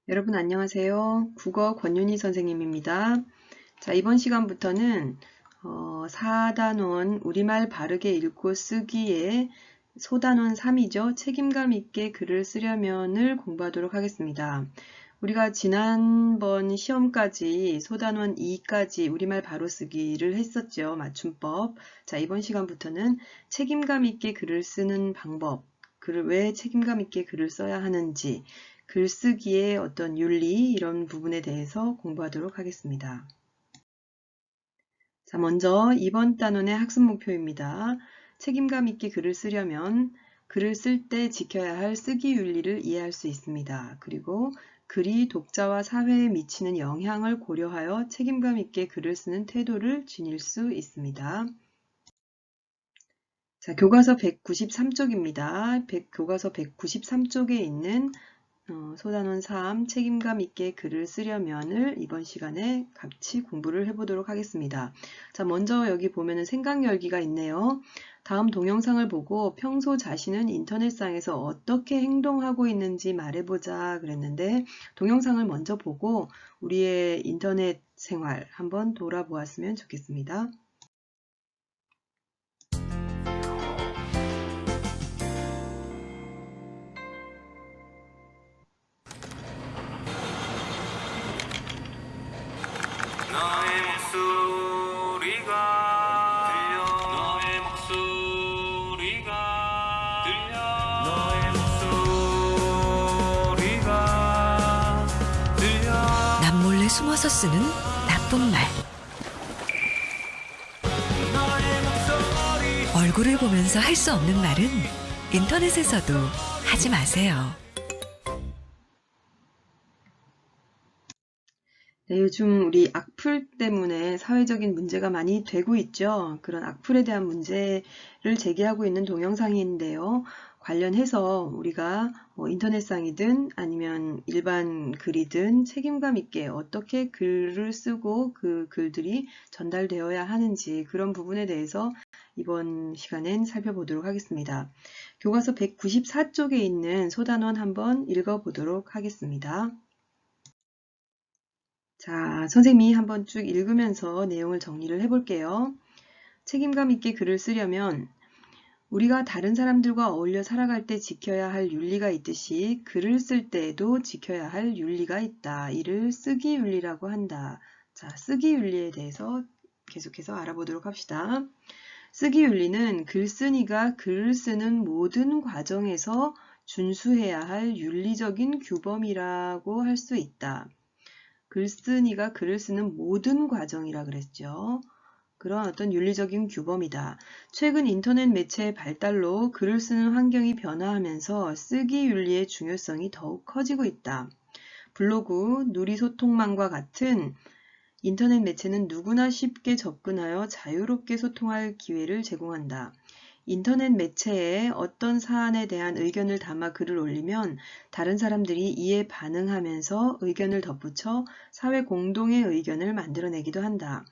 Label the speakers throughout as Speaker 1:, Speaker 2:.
Speaker 1: 여러분 안녕하세요. 국어 권윤희 선생님입니다. 자, 이번 시간부터는 4단원 우리말 바르게 읽고 쓰기에 소단원 3이죠. 책임감 있게 글을 쓰려면을 공부하도록 하겠습니다. 우리가 지난번 시험까지 소단원 2까지 우리말 바로 쓰기를 했었죠. 맞춤법. 자, 이번 시간부터는 책임감 있게 글을 쓰는 방법, 글을 왜 책임감 있게 글을 써야 하는지, 글쓰기의 어떤 윤리 이런 부분에 대해서 공부하도록 하겠습니다. 자, 먼저 이번 단원의 학습 목표입니다. 책임감 있게 글을 쓰려면 글을 쓸 때 지켜야 할 쓰기 윤리를 이해할 수 있습니다. 그리고 글이 독자와 사회에 미치는 영향을 고려하여 책임감 있게 글을 쓰는 태도를 지닐 수 있습니다. 자, 교과서 193쪽입니다. 교과서 193쪽에 있는 소단원 3, 책임감 있게 글을 쓰려면을 이번 시간에 같이 공부를 해보도록 하겠습니다. 자, 먼저 여기 보면은 생각 열기가 있네요. 다음 동영상을 보고 평소 자신은 인터넷상에서 어떻게 행동하고 있는지 말해보자 그랬는데 동영상을 먼저 보고 우리의 인터넷 생활 한번 돌아보았으면 좋겠습니다.
Speaker 2: 너의 목소리가 들려 너의 목소리가 들려 너의 목소리가 들려
Speaker 3: 남몰래 숨어서 쓰는 나쁜 말.
Speaker 2: 너의 목소리
Speaker 3: 얼굴을 보면서 할 수 없는 말은 인터넷에서도 하지 마세요.
Speaker 1: 네, 요즘 우리 악플 때문에 사회적인 문제가 많이 되고 있죠. 그런 악플에 대한 문제를 제기하고 있는 동영상인데요. 관련해서 우리가 인터넷상이든 아니면 일반 글이든 책임감 있게 어떻게 글을 쓰고 그 글들이 전달되어야 하는지 그런 부분에 대해서 이번 시간엔 살펴보도록 하겠습니다. 교과서 194쪽에 있는 소단원 한번 읽어보도록 하겠습니다. 자, 선생님이 한번 쭉 읽으면서 내용을 정리를 해볼게요. 책임감 있게 글을 쓰려면 우리가 다른 사람들과 어울려 살아갈 때 지켜야 할 윤리가 있듯이 글을 쓸 때에도 지켜야 할 윤리가 있다. 이를 쓰기 윤리라고 한다. 자, 쓰기 윤리에 대해서 계속해서 알아보도록 합시다. 쓰기 윤리는 글쓴이가 글을 쓰는 모든 과정에서 준수해야 할 윤리적인 규범이라고 할 수 있다. 글쓴이가 글을 쓰는 모든 과정이라 그랬죠. 그런 어떤 윤리적인 규범이다. 최근 인터넷 매체의 발달로 글을 쓰는 환경이 변화하면서 쓰기 윤리의 중요성이 더욱 커지고 있다. 블로그, 누리소통망과 같은 인터넷 매체는 누구나 쉽게 접근하여 자유롭게 소통할 기회를 제공한다. 인터넷 매체에 어떤 사안에 대한 의견을 담아 글을 올리면 다른 사람들이 이에 반응하면서 의견을 덧붙여 사회 공동의 의견을 만들어내기도 한다.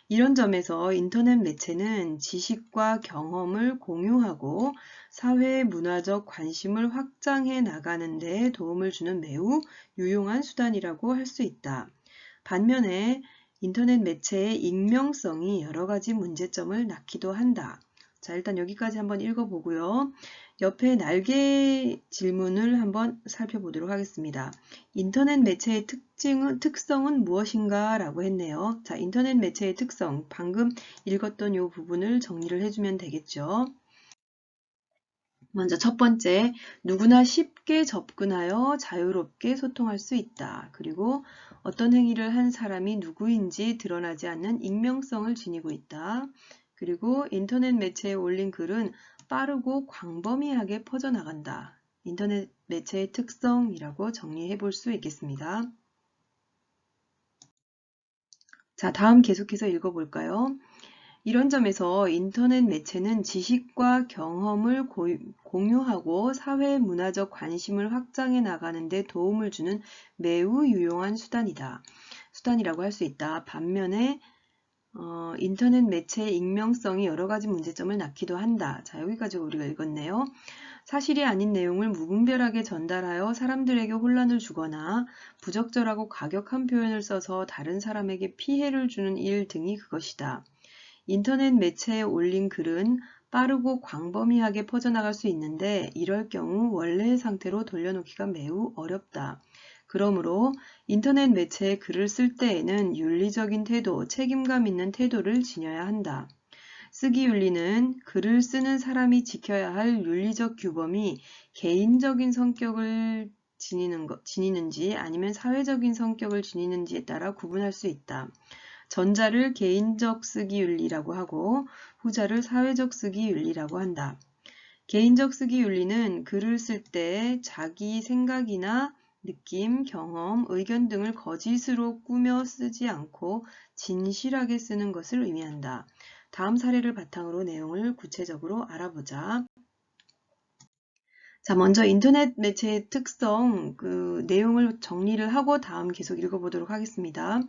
Speaker 1: 이런 점에서 인터넷 매체는 지식과 경험을 공유하고 사회의 문화적 관심을 확장해 나가는 데 도움을 주는 매우 유용한 수단이라고 할 수 있다. 반면에 인터넷 매체의 익명성이 여러 가지 문제점을 낳기도 한다. 자, 일단 여기까지 한번 읽어보고요. 옆에 날개 질문을 한번 살펴보도록 하겠습니다. 인터넷 매체의 특성은 무엇인가? 라고 했네요. 자, 인터넷 매체의 특성, 방금 읽었던 이 부분을 정리를 해주면 되겠죠. 먼저 첫 번째, 누구나 쉽게 접근하여 자유롭게 소통할 수 있다. 그리고 어떤 행위를 한 사람이 누구인지 드러나지 않는 익명성을 지니고 있다. 그리고 인터넷 매체에 올린 글은 빠르고 광범위하게 퍼져나간다. 인터넷 매체의 특성이라고 정리해 볼 수 있겠습니다. 자, 다음 계속해서 읽어볼까요? 이런 점에서 인터넷 매체는 지식과 경험을 공유하고 사회 문화적 관심을 확장해 나가는 데 도움을 주는 매우 유용한 수단이라고 할 수 있다. 반면에 인터넷 매체의 익명성이 여러 가지 문제점을 낳기도 한다. 자, 여기까지 우리가 읽었네요. 사실이 아닌 내용을 무분별하게 전달하여 사람들에게 혼란을 주거나 부적절하고 과격한 표현을 써서 다른 사람에게 피해를 주는 일 등이 그것이다. 인터넷 매체에 올린 글은 빠르고 광범위하게 퍼져나갈 수 있는데 이럴 경우 원래의 상태로 돌려놓기가 매우 어렵다. 그러므로 인터넷 매체에 글을 쓸 때에는 윤리적인 태도, 책임감 있는 태도를 지녀야 한다. 쓰기 윤리는 글을 쓰는 사람이 지켜야 할 윤리적 규범이 개인적인 성격을 지니는지 아니면 사회적인 성격을 지니는지에 따라 구분할 수 있다. 전자를 개인적 쓰기 윤리라고 하고 후자를 사회적 쓰기 윤리라고 한다. 개인적 쓰기 윤리는 글을 쓸 때 자기 생각이나 느낌, 경험, 의견 등을 거짓으로 꾸며 쓰지 않고 진실하게 쓰는 것을 의미한다. 다음 사례를 바탕으로 내용을 구체적으로 알아보자. 자, 먼저 인터넷 매체의 특성, 내용을 정리를 하고 다음 계속 읽어보도록 하겠습니다.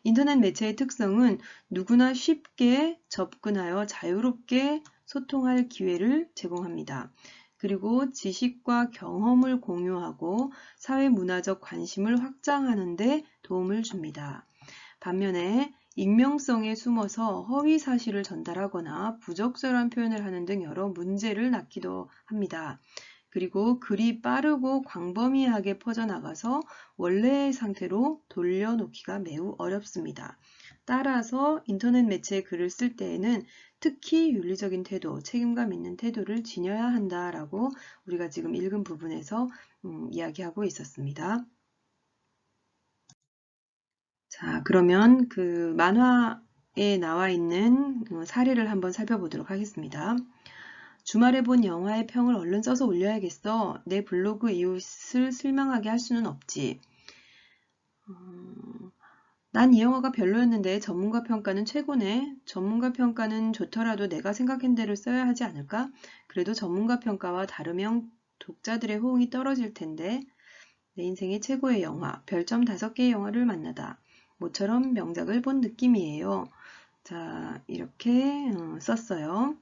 Speaker 1: 인터넷 매체의 특성은 누구나 쉽게 접근하여 자유롭게 소통할 기회를 제공합니다. 그리고 지식과 경험을 공유하고 사회문화적 관심을 확장하는 데 도움을 줍니다. 반면에 익명성에 숨어서 허위 사실을 전달하거나 부적절한 표현을 하는 등 여러 문제를 낳기도 합니다. 그리고 글이 빠르고 광범위하게 퍼져나가서 원래의 상태로 돌려놓기가 매우 어렵습니다. 따라서 인터넷 매체에 글을 쓸 때에는 특히 윤리적인 태도, 책임감 있는 태도를 지녀야 한다라고 우리가 지금 읽은 부분에서 이야기하고 있었습니다. 자, 그러면 그 만화에 나와 있는 사례를 한번 살펴보도록 하겠습니다. 주말에 본 영화의 평을 얼른 써서 올려야겠어. 내 블로그 이웃을 실망하게 할 수는 없지. 난 이 영화가 별로였는데 전문가 평가는 최고네. 전문가 평가는 좋더라도 내가 생각한 대로 써야 하지 않을까? 그래도 전문가 평가와 다르면 독자들의 호응이 떨어질 텐데. 내 인생의 최고의 영화, 별점 5개의 영화를 만나다. 모처럼 명작을 본 느낌이에요. 자, 이렇게 썼어요.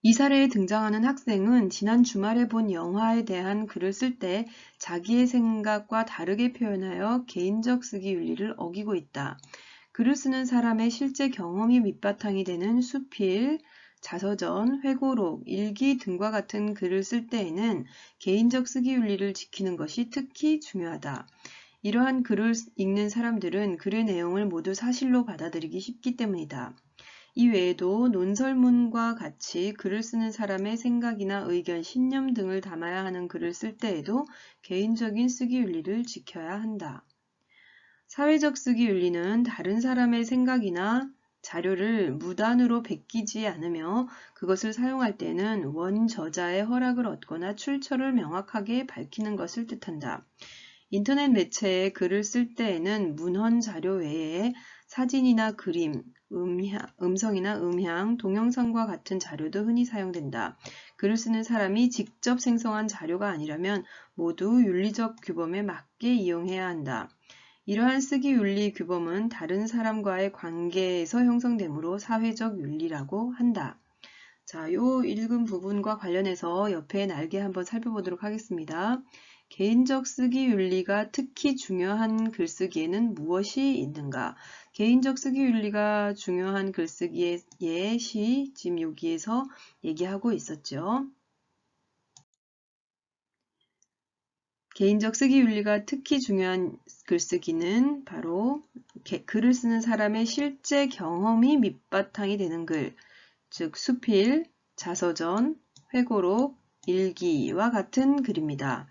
Speaker 1: 이 사례에 등장하는 학생은 지난 주말에 본 영화에 대한 글을 쓸 때 자기의 생각과 다르게 표현하여 개인적 쓰기 윤리를 어기고 있다. 글을 쓰는 사람의 실제 경험이 밑바탕이 되는 수필, 자서전, 회고록, 일기 등과 같은 글을 쓸 때에는 개인적 쓰기 윤리를 지키는 것이 특히 중요하다. 이러한 글을 읽는 사람들은 글의 내용을 모두 사실로 받아들이기 쉽기 때문이다. 이 외에도 논설문과 같이 글을 쓰는 사람의 생각이나 의견, 신념 등을 담아야 하는 글을 쓸 때에도 개인적인 쓰기 윤리를 지켜야 한다. 사회적 쓰기 윤리는 다른 사람의 생각이나 자료를 무단으로 베끼지 않으며 그것을 사용할 때는 원저자의 허락을 얻거나 출처를 명확하게 밝히는 것을 뜻한다. 인터넷 매체에 글을 쓸 때에는 문헌 자료 외에 사진이나 그림, 음성이나 음향, 동영상과 같은 자료도 흔히 사용된다. 글을 쓰는 사람이 직접 생성한 자료가 아니라면 모두 윤리적 규범에 맞게 이용해야 한다. 이러한 쓰기 윤리 규범은 다른 사람과의 관계에서 형성되므로 사회적 윤리라고 한다. 자, 요 읽은 부분과 관련해서 옆에 날개 한번 살펴보도록 하겠습니다. 개인적 쓰기 윤리가 특히 중요한 글쓰기에는 무엇이 있는가? 개인적 쓰기 윤리가 중요한 글쓰기의 예시 지금 여기에서 얘기하고 있었죠. 개인적 쓰기 윤리가 특히 중요한 글쓰기는 바로 글을 쓰는 사람의 실제 경험이 밑바탕이 되는 글, 즉 수필, 자서전, 회고록, 일기와 같은 글입니다.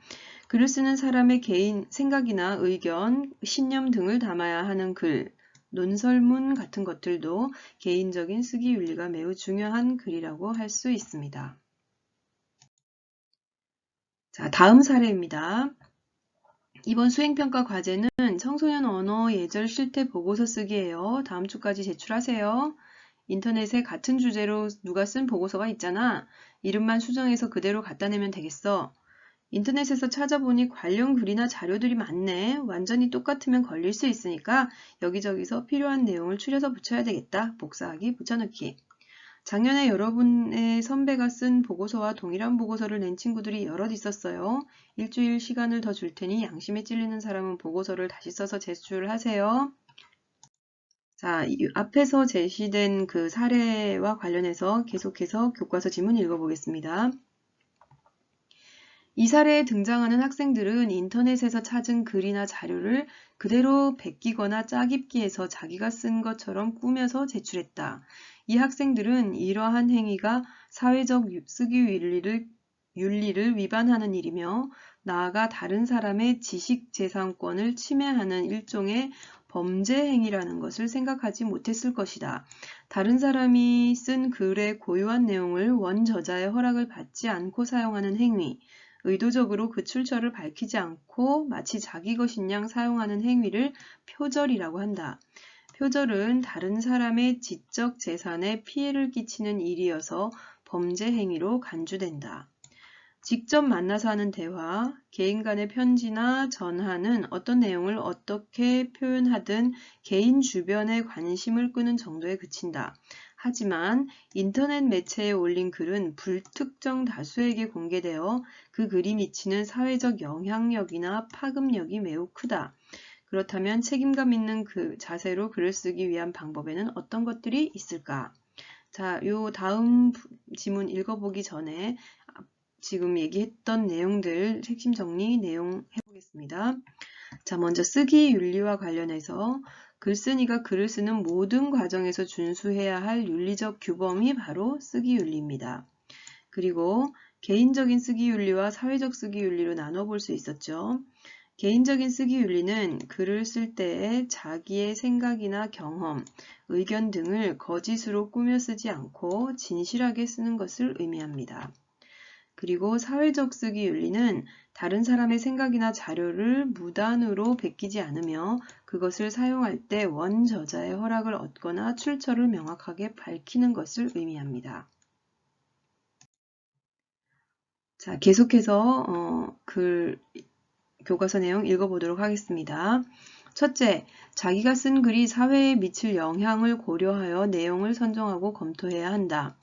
Speaker 1: 글을 쓰는 사람의 개인 생각이나 의견, 신념 등을 담아야 하는 글, 논설문 같은 것들도 개인적인 쓰기 윤리가 매우 중요한 글이라고 할 수 있습니다. 자, 다음 사례입니다. 이번 수행평가 과제는 청소년 언어 예절 실태 보고서 쓰기예요. 다음 주까지 제출하세요. 인터넷에 같은 주제로 누가 쓴 보고서가 있잖아. 이름만 수정해서 그대로 갖다 내면 되겠어. 인터넷에서 찾아보니 관련 글이나 자료들이 많네. 완전히 똑같으면 걸릴 수 있으니까 여기저기서 필요한 내용을 추려서 붙여야 되겠다. 복사하기, 붙여넣기. 작년에 여러분의 선배가 쓴 보고서와 동일한 보고서를 낸 친구들이 여럿 있었어요. 일주일 시간을 더 줄 테니 양심에 찔리는 사람은 보고서를 다시 써서 제출하세요. 자, 앞에서 제시된 그 사례와 관련해서 계속해서 교과서 지문 읽어보겠습니다. 이 사례에 등장하는 학생들은 인터넷에서 찾은 글이나 자료를 그대로 베끼거나 짜깁기해서 자기가 쓴 것처럼 꾸며서 제출했다. 이 학생들은 이러한 행위가 사회적 쓰기 윤리를 위반하는 일이며 나아가 다른 사람의 지식재산권을 침해하는 일종의 범죄 행위라는 것을 생각하지 못했을 것이다. 다른 사람이 쓴 글의 고유한 내용을 원저자의 허락을 받지 않고 사용하는 행위, 의도적으로 그 출처를 밝히지 않고 마치 자기 것인 양 사용하는 행위를 표절이라고 한다. 표절은 다른 사람의 지적 재산에 피해를 끼치는 일이어서 범죄 행위로 간주된다. 직접 만나서 하는 대화, 개인 간의 편지나 전화는 어떤 내용을 어떻게 표현하든 개인 주변의 관심을 끄는 정도에 그친다. 하지만 인터넷 매체에 올린 글은 불특정 다수에게 공개되어 그 글이 미치는 사회적 영향력이나 파급력이 매우 크다. 그렇다면 책임감 있는 그 자세로 글을 쓰기 위한 방법에는 어떤 것들이 있을까? 자, 요 다음 지문 읽어보기 전에 지금 얘기했던 내용들 핵심 정리 내용 해보겠습니다. 자, 먼저 쓰기 윤리와 관련해서 글쓴이가 글을 쓰는 모든 과정에서 준수해야 할 윤리적 규범이 바로 쓰기 윤리입니다. 그리고 개인적인 쓰기 윤리와 사회적 쓰기 윤리로 나눠볼 수 있었죠. 개인적인 쓰기 윤리는 글을 쓸 때에 자기의 생각이나 경험, 의견 등을 거짓으로 꾸며 쓰지 않고 진실하게 쓰는 것을 의미합니다. 그리고 사회적 쓰기 윤리는 다른 사람의 생각이나 자료를 무단으로 베끼지 않으며 그것을 사용할 때 원저자의 허락을 얻거나 출처를 명확하게 밝히는 것을 의미합니다. 자, 계속해서 교과서 내용 읽어보도록 하겠습니다. 첫째, 자기가 쓴 글이 사회에 미칠 영향을 고려하여 내용을 선정하고 검토해야 한다.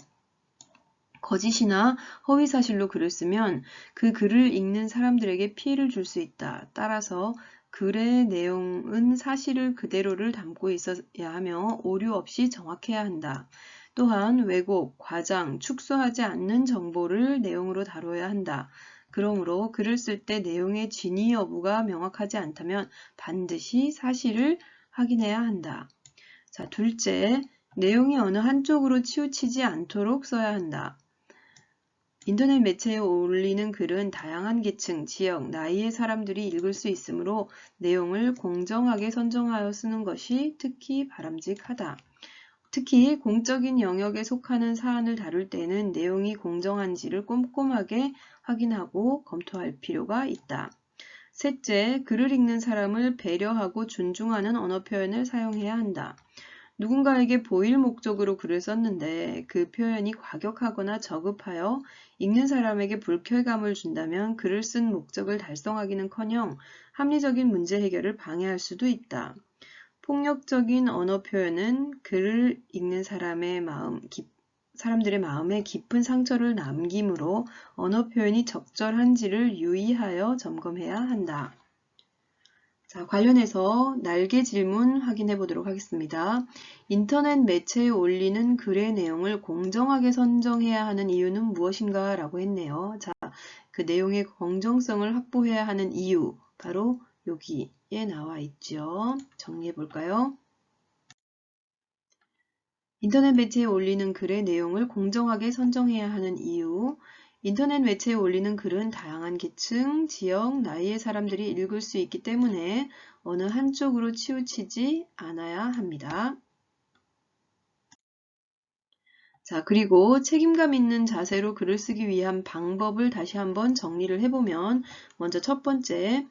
Speaker 1: 거짓이나 허위사실로 글을 쓰면 그 글을 읽는 사람들에게 피해를 줄 수 있다. 따라서 글의 내용은 사실을 그대로를 담고 있어야 하며 오류 없이 정확해야 한다. 또한 왜곡, 과장, 축소하지 않는 정보를 내용으로 다뤄야 한다. 그러므로 글을 쓸 때 내용의 진위 여부가 명확하지 않다면 반드시 사실을 확인해야 한다. 자, 둘째, 내용이 어느 한쪽으로 치우치지 않도록 써야 한다. 인터넷 매체에 올리는 글은 다양한 계층, 지역, 나이의 사람들이 읽을 수 있으므로 내용을 공정하게 선정하여 쓰는 것이 특히 바람직하다. 특히 공적인 영역에 속하는 사안을 다룰 때는 내용이 공정한지를 꼼꼼하게 확인하고 검토할 필요가 있다. 셋째, 글을 읽는 사람을 배려하고 존중하는 언어 표현을 사용해야 한다. 누군가에게 보일 목적으로 글을 썼는데 그 표현이 과격하거나 저급하여 읽는 사람에게 불쾌감을 준다면 글을 쓴 목적을 달성하기는커녕 합리적인 문제 해결을 방해할 수도 있다. 폭력적인 언어 표현은 글을 읽는 사람들의 마음에 깊은 상처를 남기므로 언어 표현이 적절한지를 유의하여 점검해야 한다. 자, 관련해서 날개 질문 확인해 보도록 하겠습니다. 인터넷 매체에 올리는 글의 내용을 공정하게 선정해야 하는 이유는 무엇인가? 라고 했네요. 자, 그 내용의 공정성을 확보해야 하는 이유, 바로 여기에 나와 있죠. 정리해 볼까요? 인터넷 매체에 올리는 글의 내용을 공정하게 선정해야 하는 이유, 인터넷 매체에 올리는 글은 다양한 계층, 지역, 나이의 사람들이 읽을 수 있기 때문에 어느 한쪽으로 치우치지 않아야 합니다. 자, 그리고 책임감 있는 자세로 글을 쓰기 위한 방법을 다시 한번 정리를 해보면 먼저 첫 번째,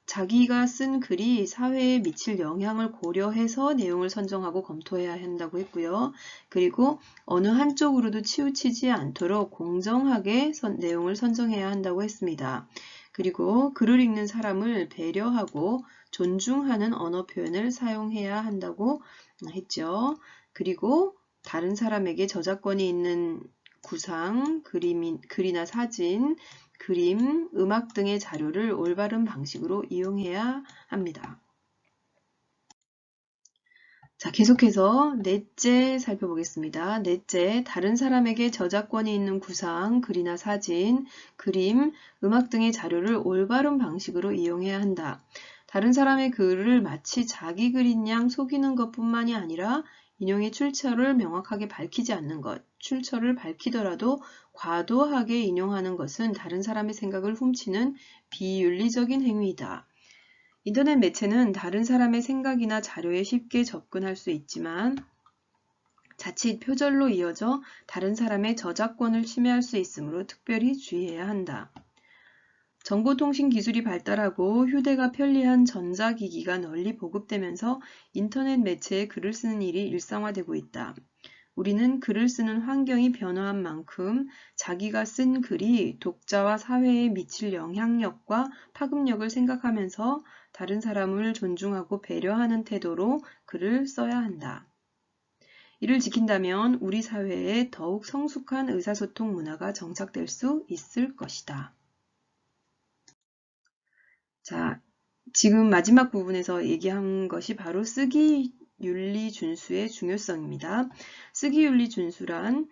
Speaker 1: 자기가 쓴 글이 사회에 미칠 영향을 고려해서 내용을 선정하고 검토해야 한다고 했고요. 그리고 어느 한쪽으로도 치우치지 않도록 공정하게 내용을 선정해야 한다고 했습니다. 그리고 글을 읽는 사람을 배려하고 존중하는 언어 표현을 사용해야 한다고 했죠. 그리고 다른 사람에게 저작권이 있는 구상, 글이나 사진, 그림, 음악 등의 자료를 올바른 방식으로 이용해야 합니다. 자, 계속해서 넷째 살펴보겠습니다. 넷째, 다른 사람에게 저작권이 있는 구상, 글이나 사진, 그림, 음악 등의 자료를 올바른 방식으로 이용해야 한다. 다른 사람의 글을 마치 자기 글인 양 속이는 것뿐만이 아니라 인용의 출처를 명확하게 밝히지 않는 것, 출처를 밝히더라도 과도하게 인용하는 것은 다른 사람의 생각을 훔치는 비윤리적인 행위이다. 인터넷 매체는 다른 사람의 생각이나 자료에 쉽게 접근할 수 있지만 자칫 표절로 이어져 다른 사람의 저작권을 침해할 수 있으므로 특별히 주의해야 한다. 정보통신 기술이 발달하고 휴대가 편리한 전자기기가 널리 보급되면서 인터넷 매체에 글을 쓰는 일이 일상화되고 있다. 우리는 글을 쓰는 환경이 변화한 만큼 자기가 쓴 글이 독자와 사회에 미칠 영향력과 파급력을 생각하면서 다른 사람을 존중하고 배려하는 태도로 글을 써야 한다. 이를 지킨다면 우리 사회에 더욱 성숙한 의사소통 문화가 정착될 수 있을 것이다. 자, 지금 마지막 부분에서 얘기한 것이 바로 쓰기 윤리 준수의 중요성입니다. 쓰기 윤리 준수란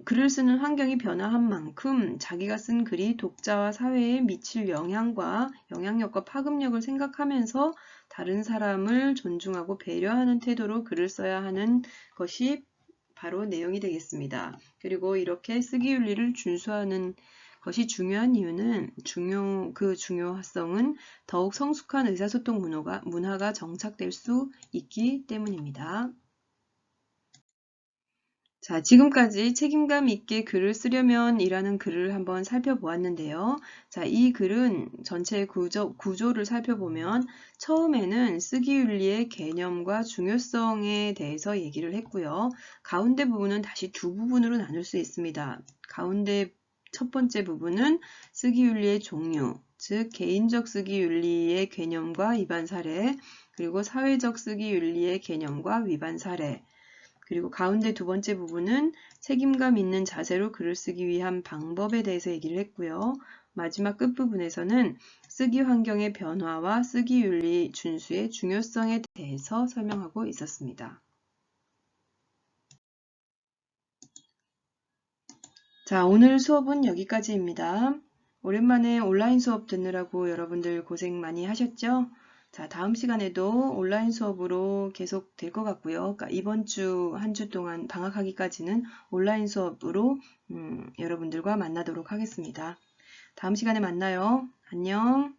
Speaker 1: 글을 쓰는 환경이 변화한 만큼 자기가 쓴 글이 독자와 사회에 미칠 영향과 영향력과 파급력을 생각하면서 다른 사람을 존중하고 배려하는 태도로 글을 써야 하는 것이 바로 내용이 되겠습니다. 그리고 이렇게 쓰기 윤리를 준수하는 것이 중요한 이유는 그 중요성은 더욱 성숙한 의사소통 문화가 정착될 수 있기 때문입니다. 자, 지금까지 책임감 있게 글을 쓰려면 이라는 글을 한번 살펴보았는데요. 자, 이 글은 전체 구조를 살펴보면 처음에는 쓰기윤리의 개념과 중요성에 대해서 얘기를 했고요. 가운데 부분은 다시 두 부분으로 나눌 수 있습니다. 가운데 첫 번째 부분은 쓰기윤리의 종류, 즉 개인적 쓰기윤리의 개념과 위반 사례, 그리고 사회적 쓰기윤리의 개념과 위반 사례, 그리고 가운데 두 번째 부분은 책임감 있는 자세로 글을 쓰기 위한 방법에 대해서 얘기를 했고요. 마지막 끝부분에서는 쓰기 환경의 변화와 쓰기 윤리 준수의 중요성에 대해서 설명하고 있었습니다. 자, 오늘 수업은 여기까지입니다. 오랜만에 온라인 수업 듣느라고 여러분들 고생 많이 하셨죠? 자, 다음 시간에도 온라인 수업으로 계속 될 것 같고요. 그러니까 이번 주 한 주 동안 방학하기까지는 온라인 수업으로 여러분들과 만나도록 하겠습니다. 다음 시간에 만나요. 안녕.